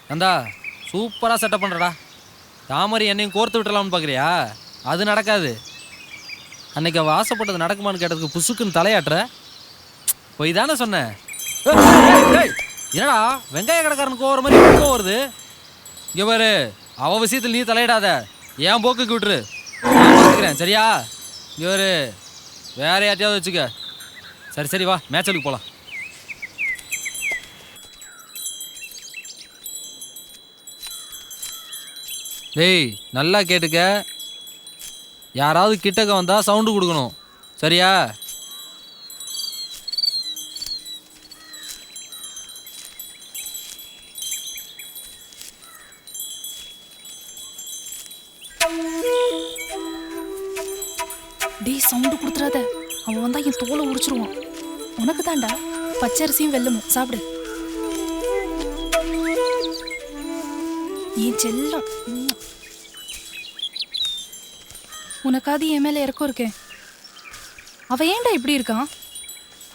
நந்தா சூப்பராக செட்டப் பண்ணுறடா. தாமரை என்னையும் கோர்த்து விட்டுலாம்னு பார்க்குறியா? அது நடக்காது. அன்னைக்கு அவள் ஆசைப்பட்டது நடக்குமான்னு கேட்டதுக்கு புசுக்குன்னு தலையாட்டுற. போய் தானே சொன்னேன். என்னடா வெங்காய கடைக்காரனுக்கு போகிற மாதிரி இப்போ வருது. இங்கே பாரு, அவள் விஷயத்தில் நீ தலையிடாத, ஏன் போக்குக்கு விட்டுரு, நான் பார்த்துக்கிறேன் சரியா? இங்கே பாரு, வேற யார்ட்டையாவது வச்சுக்க. சரி சரி வா, மேட்சலுக்கு போகலாம். டேய் நல்லா கேட்டுக்க, யாராவது கிட்டக்க வந்தா சவுண்டு கொடுக்கணும் சரியா? டேய் சவுண்டு கொடுத்துறாத, அவன் வந்தா என் தோலை உரிச்சிருவான். உனக்கு தாண்டா பச்சரிசியும் வெல்லமும், சாப்பிடு. என் செல்லம், உனக்காவது என் மேல இறக்கம் இருக்கேன். அவ ஏன்டா இப்படி இருக்கான்?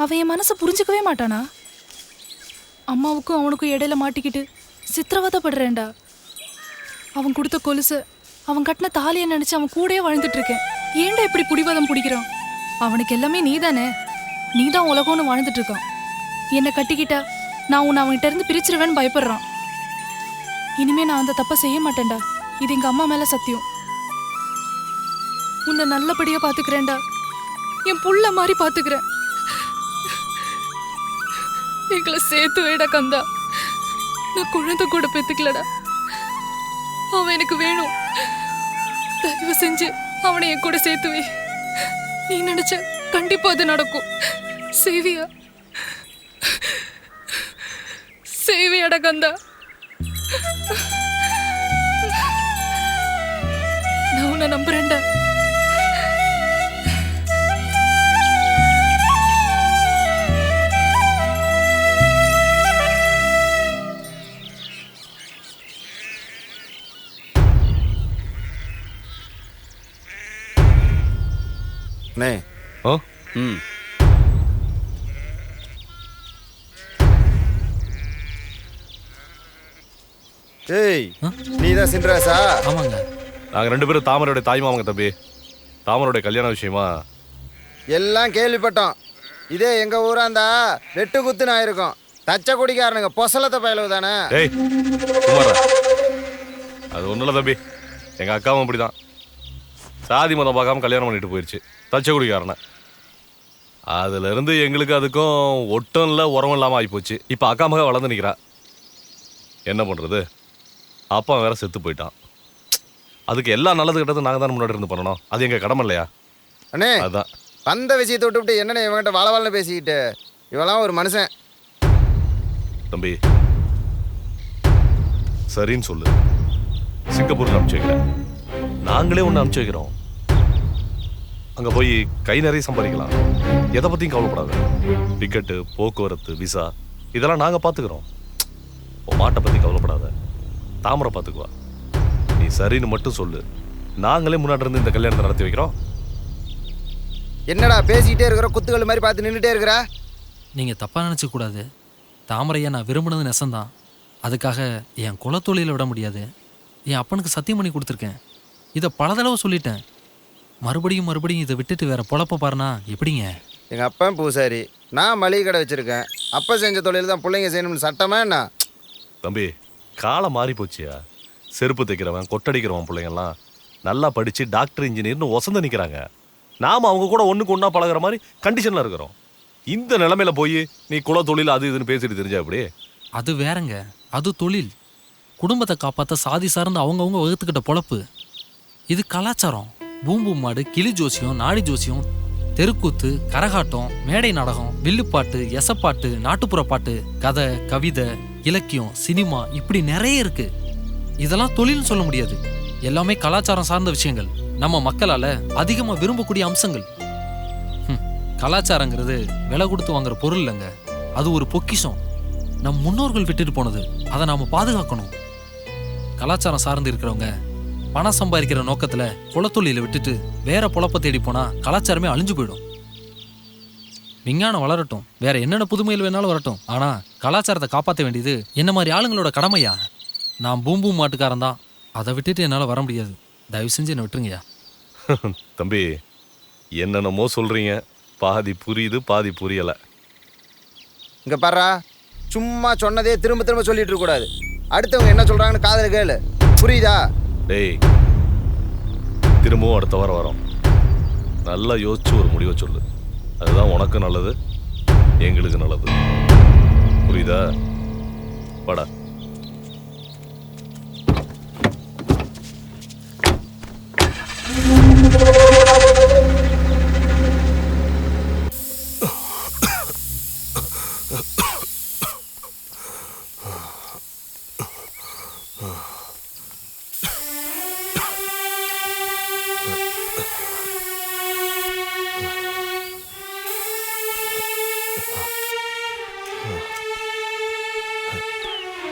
அவன் என் மனசை புரிஞ்சுக்கவே மாட்டானா? அம்மாவுக்கும் அவனுக்கும் இடையில மாட்டிக்கிட்டு சித்திரவதைப்படுறேன்டா. அவன் கொடுத்த கொலுசு, அவன் கட்டின தாலியை நினைச்சு அவன் கூடயே வாழ்ந்துட்டு இருக்கேன். ஏன்டா இப்படி புடிவாதம் பிடிக்கிறான்? அவனுக்கு எல்லாமே நீதானே, நீதான் உலகம்னு வாழ்ந்துட்டு இருக்கான். என்னை கட்டிக்கிட்டா நான் உன்னை அவன்கிட்ட இருந்து பிரிச்சிருவேன்னு பயப்படுறான். இனிமே நான் அந்த தப்பை செய்ய மாட்டேன்டா, இது எங்க அம்மா மேல சத்தியம். உன்னை நல்லபடியா பாத்துக்கிறேன்டா, என் புள்ள மாதிரி பாத்துக்கிறேன். எங்களை சேர்த்து வைடா கந்தா, நான் குழந்தை கூட பெத்துக்கலடா. அவன் எனக்கு வேணும், தயவு செஞ்சு அவனை என் கூட சேர்த்து வை. நீ நினைச்ச கண்டிப்பா அது நடக்கும். செய்வியா? செய்வியாடா கந்தா? நான் உன்னை நம்புறேன்டா. ஓ ஏய், நீதான் சின்ராசா? ஆமாங்க. நாங்கள் 2 பேரும் தாமரோட தாய்மாமங்க தம்பி. தாமரோட கல்யாண விஷயமா எல்லாம் கேள்விப்பட்டோம். இதே எங்க ஊராந்தா வெட்டு குத்துன்னு ஆயிருக்கும். தச்ச குடிக்காரனுங்க பொசலத்தை பயலவு தானே. ஏய் குமாரா, அது ஒன்றும் இல்லை தம்பி, எங்கள் அக்காவும் அப்படி தான் சாதி மதம் பார்க்காம கல்யாணம் பண்ணிட்டு போயிடுச்சு தச்ச குடிக்காரனை. அதுலேருந்து எங்களுக்கு அதுக்கும் ஒட்டும் இல்லை உரமும் இல்லாமல் ஆகிப்போச்சு. இப்போ அக்கா மக வளர்ந்து நிற்கிறா. என்ன பண்ணுறது, அப்பா வேற செத்து போயிட்டான். அதுக்கு எல்லா நல்லது கெட்டது நாங்கள் தான் முன்னாடி இருந்து பண்ணணும். அது எங்கள் கடமை இல்லையா? அண்ணே, அதுதான் வந்த விஷயத்தை விட்டுவிட்டு என்னண்ணே இவங்கிட்ட வாழ பேசிக்கிட்டு? இவெல்லாம் ஒரு மனுஷன் தம்பி. சரின்னு சொல்லு, சிங்கப்பூருக்கு அனுப்பிச்சு வைக்கிறேன். நாங்களே ஒன்று அனுப்பிச்சு வைக்கிறோம். அங்கே போய் கை நிறைய சம்பாதிக்கலாம். எதை பற்றியும் கவலைப்படாத. டிக்கெட்டு, போக்குவரத்து, விசா இதெல்லாம் நாங்கள் பார்த்துக்குறோம். உன் மாட்டை பற்றி கவலைப்படாத, தாமரை பார்த்துக்குவா. நீ சரின்னு மட்டும் சொல்லு, நாங்களே முன்னாடி இருந்து இந்த கல்யாணத்தை நடத்தி வைக்கிறோம். என்னடா பேசிக்கிட்டே இருக்கிற, குத்துக்கள் மாதிரி பார்த்து நின்றுட்டே இருக்கிறா? நீங்கள் தப்பாக நினச்சக்கூடாது. தாமரையை நான் விரும்பினது நெசந்தான். அதுக்காக என் குலத்தொழில விட முடியாது. என் அப்பனுக்கு சத்தியம் பண்ணி கொடுத்துருக்கேன். இதை பல தடவை சொல்லிட்டேன். மறுபடியும் மறுபடியும் இதை விட்டுட்டு வேற பொழப்ப பாருனா எப்படிங்க? எங்கள் அப்பன் பூசாரி, நான் மளிகை கடை வச்சுருக்கேன். அப்போ செஞ்ச தொழில் தான் பிள்ளைங்க செய்யணும்னு சட்டமா என்ன? தம்பி, காலம் மாறி போச்சியா. செருப்பு தைக்கிறவன், கொட்டடிக்கிறவன் பிள்ளைங்கள்லாம் நல்லா படித்து டாக்டர், இன்ஜினியர்னு ஒசந்து நிற்கிறாங்க. நாம் அவங்க கூட ஒன்றுக்கு ஒன்றா பழகிற மாதிரி கண்டிஷனில் இருக்கிறோம். இந்த நிலைமையில போய் நீ குல தொழில் அது இதுன்னு பேசிட்டு தெரிஞ்சா எப்படி? அது வேறங்க, அது தொழில். குடும்பத்தை காப்பாற்ற சாதி சார்ந்து அவங்கவுங்க வகுத்துக்கிட்ட பொழப்பு. இது கலாச்சாரம். பூம்பு மாடு, கிளி ஜோசியம், நாடி ஜோசியம், தெருக்கூத்து, கரகாட்டம், மேடை நாடகம், வில்லுப்பாட்டு, எசப்பாட்டு, நாட்டுப்புற பாட்டு, கதை, கவிதை, இலக்கியம், சினிமா, இப்படி நிறைய இருக்கு. இதெல்லாம் தொழில்னு சொல்ல முடியாது. எல்லாமே கலாச்சாரம் சார்ந்த விஷயங்கள். நம்ம மக்களால அதிகமாக விரும்பக்கூடிய அம்சங்கள். கலாச்சாரங்கிறது விலை கொடுத்து வாங்குற பொருள் இல்லைங்க, அது ஒரு பொக்கிஷம். நம் முன்னோர்கள் விட்டுட்டு போனது, அதை நாம பாதுகாக்கணும். கலாச்சாரம் சார்ந்து இருக்கிறவங்க பணம் சம்பாதிக்கிற நோக்கத்துல குலத்தொழில விட்டுட்டு வேற பொழப்ப தேடி போனா கலாச்சாரமே அழிஞ்சு போயிடும். விஞ்ஞானம் வளரட்டும், வேற என்னென்ன புதுமையில் வேணாலும் வரட்டும், ஆனா கலாச்சாரத்தை காப்பாற்ற வேண்டியது என்ன மாதிரி ஆளுங்களோட கடமையா? நான் பூம்பூ மாட்டுக்காரன் தான். அதை விட்டுட்டு என்னால் வர முடியாது. தயவு செஞ்சு என்னை விட்டுருங்கய்யா. தம்பி, என்னென்னமோ சொல்றீங்க, பாதி புரியுது பாதி புரியல. இங்க பாருடா, சும்மா சொன்னதே திரும்ப திரும்ப சொல்லிட்டு இருக்க கூடாது. அடுத்தவங்க என்ன சொல்றாங்கன்னு காதுல கேளு, புரியுதா? டேய், திரும்பவும் அடுத்த வாரம் வரோம். நல்லா யோசிச்சு ஒரு முடிவை சொல்லு. அதுதான் உனக்கு நல்லது, எங்களுக்கு நல்லது. புரியுதா? வாடா.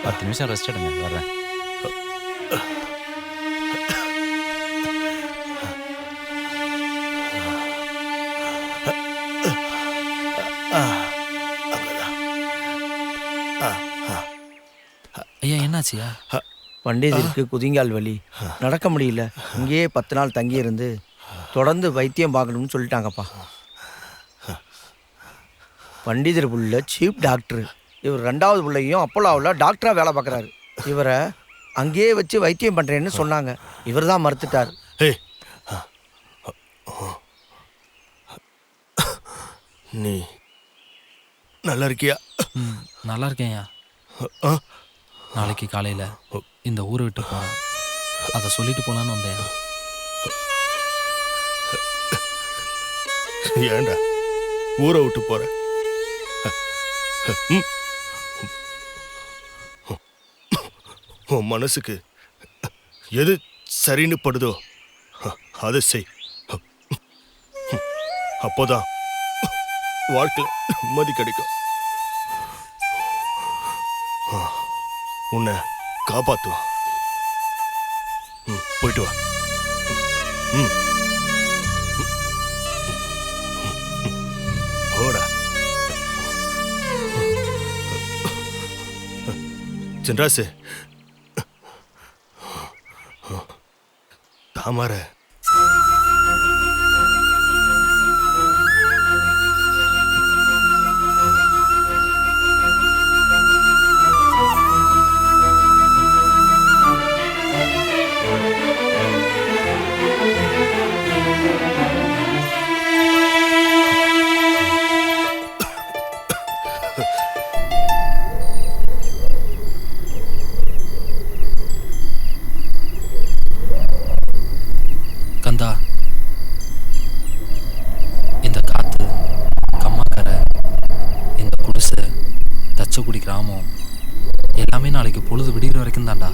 பத்து நிமிஷம் ரெஸ்ட் எடுங்க, வர்றேன். ஐயா என்னாச்சியா? பண்டிதருக்கு குதிங்கால் வலி, நடக்க முடியல. இங்கேயே 10 நாள் தங்கி இருந்து தொடர்ந்து வைத்தியம் பார்க்கணும்னு சொல்லிட்டாங்கப்பா. பண்டிதர் புள்ள சீஃப் டாக்டர். இவர் 2வது பிள்ளையும் அப்போலாவில் டாக்டராக வேலை பார்க்குறாரு. இவரை அங்கேயே வச்சு வைத்தியம் பண்ணுறேன்னு சொன்னாங்க. இவர் தான் மறுத்துட்டார். நீ நல்லா இருக்கியா? நல்லா இருக்கேன்யா. நாளைக்கு காலையில் இந்த ஊரை விட்டு போகிறேன். அதை சொல்லிட்டு போகலான்னு வந்தேன். ஏண்டா ஊரை விட்டு போற? உன் மனசுக்கு எது சரின்னு படுதோ அதை செய். அப்போதான் வாழ்க்கை நிம்மதி கிடைக்கும். உன்னை காப்பாத்துவான். போயிட்டு வா. போடா. சின்ராசு, தாமரை கந்தா, இந்த காத்து, கம்மாக்கரை, இந்த குடிசை, தச்சக்குடி கிராமம் எல்லாமே நாளைக்கு பொழுது விடிகிற வரைக்கும் தான்டா.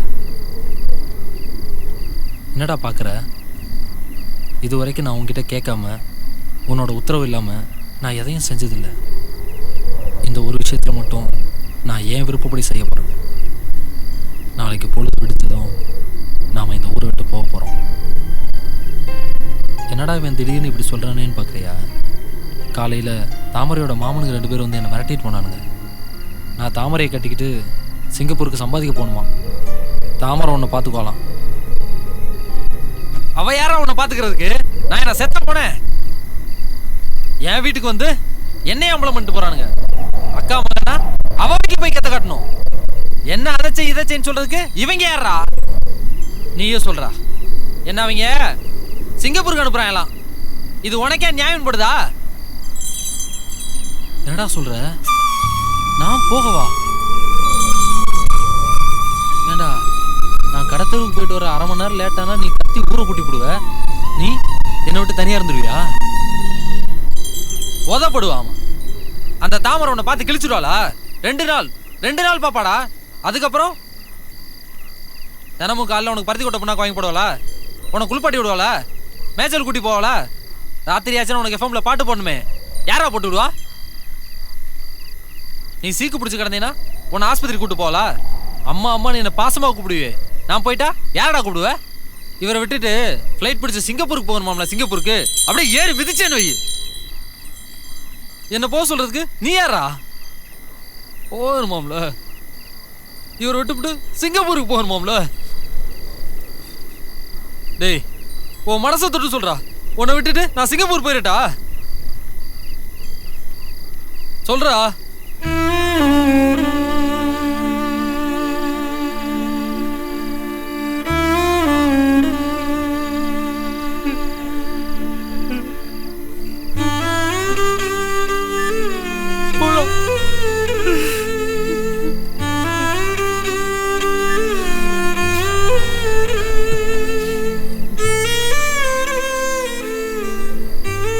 என்னடா பார்க்குற? இது வரைக்கும் நான் உன்கிட்ட கேட்காம, உன்னோட உத்தரவு இல்லாமல் நான் எதையும் செஞ்சதில்லை. இந்த ஒரு விஷயத்தில் மட்டும் நான் ஏன் விருப்பப்படி செய்ய போகிறேன். நாளைக்கு பொழுது விடிச்சதும் நாம் இந்த ஊரை விட்டு போக போகிறோம். என்னடா இவன் திடீர்னு இப்படி சொல்கிறானேன்னு பார்க்குறியா? காலையில் தாமரையோட மாமனுக்கு 2 பேர் வந்து என்னை மிரட்டிட்டு போனானுங்க. நான் தாமரையை கட்டிக்கிட்டு சிங்கப்பூருக்கு சம்பாதிக்க போகணுமா. தாமரை உன்னை பார்த்துக்கோலாம். அவ யாரா உன்னை பார்த்துக்கிறதுக்கு? நான் என்ன செத்த போனேன்? என் வீட்டுக்கு வந்து என்னையே அம்பலம் பண்ணிட்டு போகிறானுங்க. அக்கா மகனா அவ வீட்டுக்கு போய் கத்த காட்டணும். என்ன அதை இதைச்சேன்னு சொல்கிறதுக்கு இவங்க யாரா? நீயே சொல்கிறா. என்ன அவங்க சிங்கப்பூருக்கு அனுப்புறாங்களாம். இது உனக்கே நியாயம் படுதா? என்னடா சொல்ற? நான் போகவா? ஏண்டா, நான் கடத்தலுக்கு போயிட்டு வர 1/2 மணி நேரம் லேட்டானா நீ கத்தி ஊரை கூட்டி போடுவ. நீ என்னை விட்டு தனியா இருந்துருவியா? உதப்படுவாமா. அந்த தாமரை உன்னை பார்த்து கிழிச்சிடுவாளா? 2 நாள் பாப்பாடா. அதுக்கப்புறம் தினமும் காலைல உனக்கு பருத்தி கொட்டை பண்ணாக்க வாங்கி போடுவாளா? உனக்கு குளிப்பாட்டி விடுவாளா? மேய்ச்சல் கூட்டி போவாளா? ராத்திரி ஆச்சுன்னா உனக்கு எஃப்எம்ல பாட்டு போடணுமே, யாரா போட்டு விடுவா? நீ சீக்கு பிடிச்சி கிடந்தீங்கன்னா உன்னை ஆஸ்பத்திரி கூட்டு போவாளா? அம்மா நீ என்ன பாசமாக கூப்பிடுவே. நான் போயிட்டா யாரடா கூப்பிடுவ? இவரை விட்டுட்டு ஃப்ளைட் பிடிச்சி சிங்கப்பூருக்கு போகணுமாம்ல. சிங்கப்பூருக்கு அப்படியே ஏறி மிதிச்சேன்னு வை. என்ன போக சொல்றதுக்கு நீ யாரா? போகணுமாம்ல. இவர் விட்டுவிட்டு சிங்கப்பூருக்கு போகணுமாம்ல. டேய் உன் மனசை தொட்டு சொல்றா, உன்னை விட்டுட்டு நான் சிங்கப்பூர் போயிட்டா சொல்றா.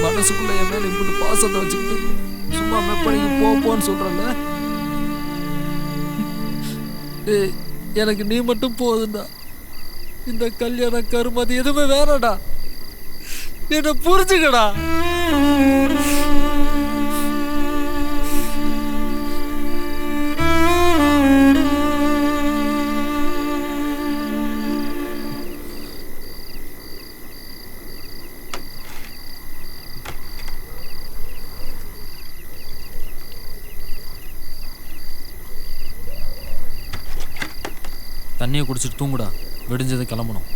மனசுக்குள்ள என் மேல இப்படி பாசத்தை வச்சுக்கிட்டு சும்மா மெப்படிக்கு போன்னு சொல்றல. எனக்கு நீ மட்டும் போதுண்டா. இந்த கல்யாண கருமதி எதுவுமே வேணாடா. என்ன புரிஞ்சுக்கடா. தண்ணியை குடிச்சிட்டு தூங்குடா, விடிஞ்சது கிளம்பணும்.